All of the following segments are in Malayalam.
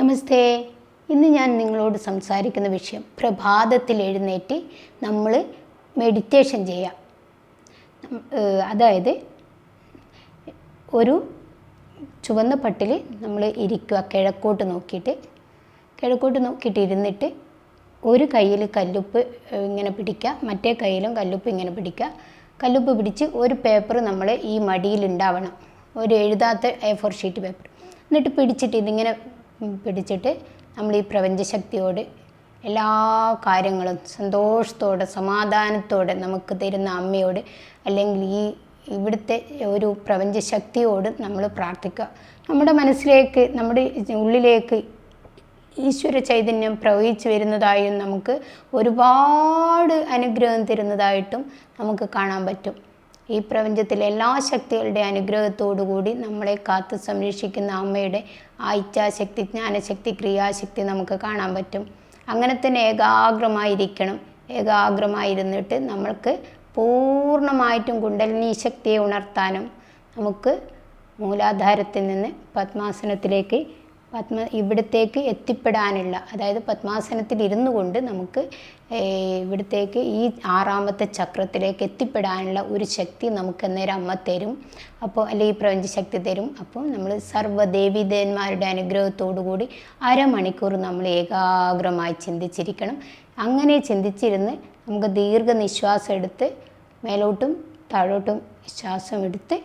നമസ്തേ. ഇന്ന് ഞാൻ നിങ്ങളോട് സംസാരിക്കുന്ന വിഷയം പ്രഭാതത്തിൽ എഴുന്നേറ്റ് നമ്മൾ മെഡിറ്റേഷൻ ചെയ്യാം. അതായത് ഒരു ചുവന്ന പട്ടിൽ നമ്മൾ ഇരിക്കുക, കിഴക്കോട്ട് നോക്കിയിട്ട് ഇരുന്നിട്ട് ഒരു കയ്യിൽ കല്ലുപ്പ് ഇങ്ങനെ പിടിക്കുക, മറ്റേ കയ്യിലും കല്ലുപ്പ് ഇങ്ങനെ പിടിക്കുക. കല്ലുപ്പ് പിടിച്ച് ഒരു പേപ്പർ നമ്മൾ ഈ മടിയിലുണ്ടാവണം, ഒരു എഴുതാത്ത A4 ഷീറ്റ് പേപ്പർ. എന്നിട്ട് പിടിച്ചിട്ട് ഇതിങ്ങനെ പിടിച്ചിട്ട് നമ്മൾ ഈ പ്രപഞ്ചശക്തിയോട് എല്ലാ കാര്യങ്ങളും സന്തോഷത്തോടെ സമാധാനത്തോടെ നമുക്ക് തരുന്ന അമ്മയോട് അല്ലെങ്കിൽ ഇവിടുത്തെ ഒരു പ്രപഞ്ചശക്തിയോട് നമ്മൾ പ്രാർത്ഥിക്കുക. നമ്മുടെ മനസ്സിലേക്ക്, നമ്മുടെ ഉള്ളിലേക്ക് ഈശ്വര ചൈതന്യം പ്രവഹിച്ചു വരുന്നതായും നമുക്ക് ഒരുപാട് അനുഗ്രഹം തരുന്നതായിട്ടും നമുക്ക് കാണാൻ പറ്റും. ഈ പ്രപഞ്ചത്തിലെ എല്ലാ ശക്തികളുടെ അനുഗ്രഹത്തോടു കൂടി നമ്മളെ കാത്തു സംരക്ഷിക്കുന്ന അമ്മയുടെ ആ ഇച്ഛാശക്തി, ജ്ഞാനശക്തി, ക്രിയാശക്തി നമുക്ക് കാണാൻ പറ്റും. അങ്ങനെ തന്നെ ഏകാഗ്രമായിരുന്നിട്ട് നമ്മൾക്ക് പൂർണ്ണമായിട്ടും കുണ്ടലിനി ശക്തിയെ ഉണർത്താനും നമുക്ക് മൂലാധാരത്തിൽ നിന്ന് പത്മാസനത്തിലേക്ക് ഇവിടത്തേക്ക് എത്തിപ്പെടാനുള്ള, അതായത് പത്മാസനത്തിൽ ഇരുന്നു കൊണ്ട് നമുക്ക് ഇവിടത്തേക്ക് ഈ 6ാമത്തെ ചക്രത്തിലേക്ക് എത്തിപ്പെടാനുള്ള ഒരു ശക്തി നമുക്ക് അന്നേരം അമ്മ തരും. അപ്പോൾ അല്ലെങ്കിൽ പ്രപഞ്ചശക്തി തരും. അപ്പോൾ നമ്മൾ സർവ്വദേവീദേവന്മാരുടെ അനുഗ്രഹത്തോടു കൂടി അരമണിക്കൂർ നമ്മൾ ഏകാഗ്രമായി ചിന്തിച്ചിരിക്കണം. അങ്ങനെ ചിന്തിച്ചിരുന്ന് നമുക്ക് ദീർഘനിശ്വാസം എടുത്ത് മേലോട്ടും താഴോട്ടും ശ്വാസം എടുത്ത്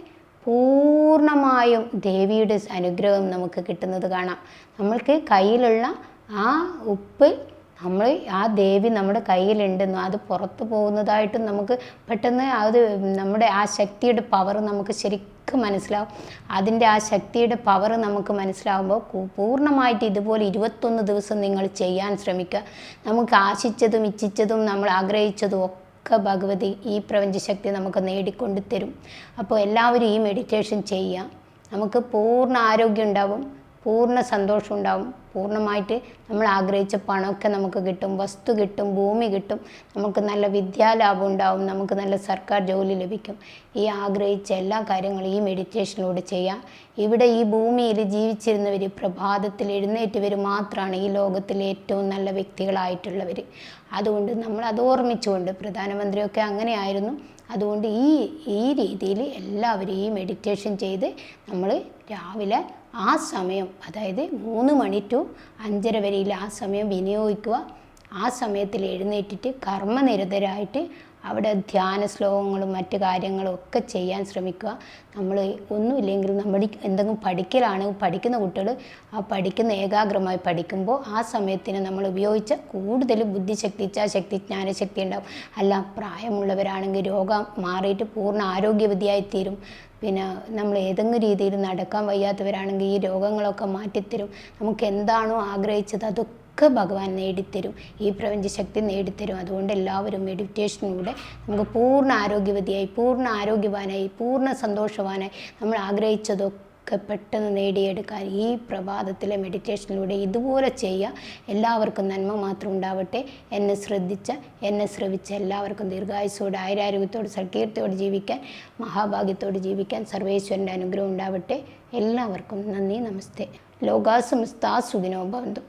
പൂർണ്ണമായും ദേവിയുടെ അനുഗ്രഹം നമുക്ക് കിട്ടുന്നത് കാണാം. നമ്മൾക്ക് കയ്യിലുള്ള ആ ഉപ്പ് ആ ദേവി നമ്മുടെ കയ്യിലുണ്ടെന്നും അത് പുറത്ത് പോകുന്നതായിട്ടും നമുക്ക് പെട്ടെന്ന് അത് നമ്മുടെ ആ ശക്തിയുടെ പവർ നമുക്ക് ശരിക്കും മനസ്സിലാവും. അതിൻ്റെ ആ ശക്തിയുടെ പവർ നമുക്ക് മനസ്സിലാവുമ്പോൾ പൂർണ്ണമായിട്ട് ഇതുപോലെ 21 ദിവസം നിങ്ങൾ ചെയ്യാൻ ശ്രമിക്കുക. നമുക്ക് ആശിച്ചതും ഇച്ഛിച്ചതും നമ്മൾ ആഗ്രഹിച്ചതും ഒക്കെ ഭഗവതി ഈ പ്രപഞ്ചശക്തി നമുക്ക് നേടിക്കൊണ്ട് തരും. അപ്പോൾ എല്ലാവരും ഈ മെഡിറ്റേഷൻ ചെയ്യാം. നമുക്ക് പൂർണ്ണ ആരോഗ്യം ഉണ്ടാവും, പൂർണ്ണ സന്തോഷം ഉണ്ടാവും, പൂർണ്ണമായിട്ട് നമ്മൾ ആഗ്രഹിച്ച പണമൊക്കെ നമുക്ക് കിട്ടും, വസ്തു കിട്ടും, ഭൂമി കിട്ടും, നമുക്ക് നല്ല വിദ്യാലാഭം ഉണ്ടാവും, നമുക്ക് നല്ല സർക്കാർ ജോലി ലഭിക്കും. ഈ ആഗ്രഹിച്ച എല്ലാ കാര്യങ്ങളും ഈ മെഡിറ്റേഷനിലൂടെ ചെയ്യാം. ഇവിടെ ഈ ഭൂമിയിൽ ജീവിച്ചിരുന്നവർ, പ്രഭാതത്തിൽ എഴുന്നേറ്റവർ മാത്രമാണ് ഈ ലോകത്തിലെ ഏറ്റവും നല്ല വ്യക്തികളായിട്ടുള്ളവർ. അതുകൊണ്ട് നമ്മൾ അത് ഓർമ്മിച്ചുകൊണ്ട്, പ്രധാനമന്ത്രിയൊക്കെ അങ്ങനെയായിരുന്നു. അതുകൊണ്ട് ഈ രീതിയിൽ എല്ലാവരും ഈ മെഡിറ്റേഷൻ ചെയ്ത് നമ്മൾ രാവിലെ ആ സമയം, അതായത് 3 മണി to 5:30 വരെയിൽ ആ സമയം വിനിയോഗിക്കുക. ആ സമയത്തിൽ എഴുന്നേറ്റിട്ട് കർമ്മനിരതരായിട്ട് അവിടെ ധ്യാന ശ്ലോകങ്ങളും മറ്റു കാര്യങ്ങളും ഒക്കെ ചെയ്യാൻ ശ്രമിക്കുക. നമ്മൾ ഒന്നുമില്ലെങ്കിൽ നമ്മുടെ എന്തെങ്കിലും പഠിക്കുന്ന കുട്ടികൾ ആ പഠിക്കുന്ന ഏകാഗ്രമായി പഠിക്കുമ്പോൾ ആ സമയത്തിന് നമ്മൾ ഉപയോഗിച്ച കൂടുതൽ ബുദ്ധിശക്തി, ഇച്ഛാശക്തി, ജ്ഞാനശക്തി ഉണ്ടാവും. അല്ല, പ്രായമുള്ളവരാണെങ്കിൽ രോഗം മാറിയിട്ട് പൂർണ്ണ ആരോഗ്യവതിയായിത്തീരും. പിന്നെ നമ്മൾ ഏതെങ്കിലും രീതിയിൽ നടക്കാൻ വയ്യാത്തവരാണെങ്കിൽ ഈ രോഗങ്ങളൊക്കെ മാറ്റിത്തരും. നമുക്ക് എന്താണോ ആഗ്രഹിച്ചത് അതൊക്കെ ഭഗവാൻ നേടിത്തരും, ഈ പ്രപഞ്ചശക്തി നേടിത്തരും. അതുകൊണ്ട് എല്ലാവരും മെഡിറ്റേഷനിലൂടെ നമുക്ക് പൂർണ്ണ ആരോഗ്യവതിയായി, പൂർണ്ണ ആരോഗ്യവാനായി, പൂർണ്ണ സന്തോഷവാനായി നമ്മൾ ആഗ്രഹിച്ചതൊക്കെ പെട്ടെന്ന് നേടിയെടുക്കാൻ ഈ പ്രഭാതത്തിലെ മെഡിറ്റേഷനിലൂടെ ഇതുപോലെ ചെയ്യുക. എല്ലാവർക്കും നന്മ മാത്രം ഉണ്ടാവട്ടെ. എന്നെ ശ്രവിച്ച എല്ലാവർക്കും ദീർഘായുസ്സോടെ, ആയുരാരോഗ്യത്തോട്, സൽകീർത്തിയോടെ ജീവിക്കാൻ, മഹാഭാഗ്യത്തോടെ ജീവിക്കാൻ സർവേശ്വരൻ്റെ അനുഗ്രഹം ഉണ്ടാവട്ടെ. എല്ലാവർക്കും നന്ദി, നമസ്തേ. ലോകാ സമസ്താ സുഖിനോ ഭവന്തു.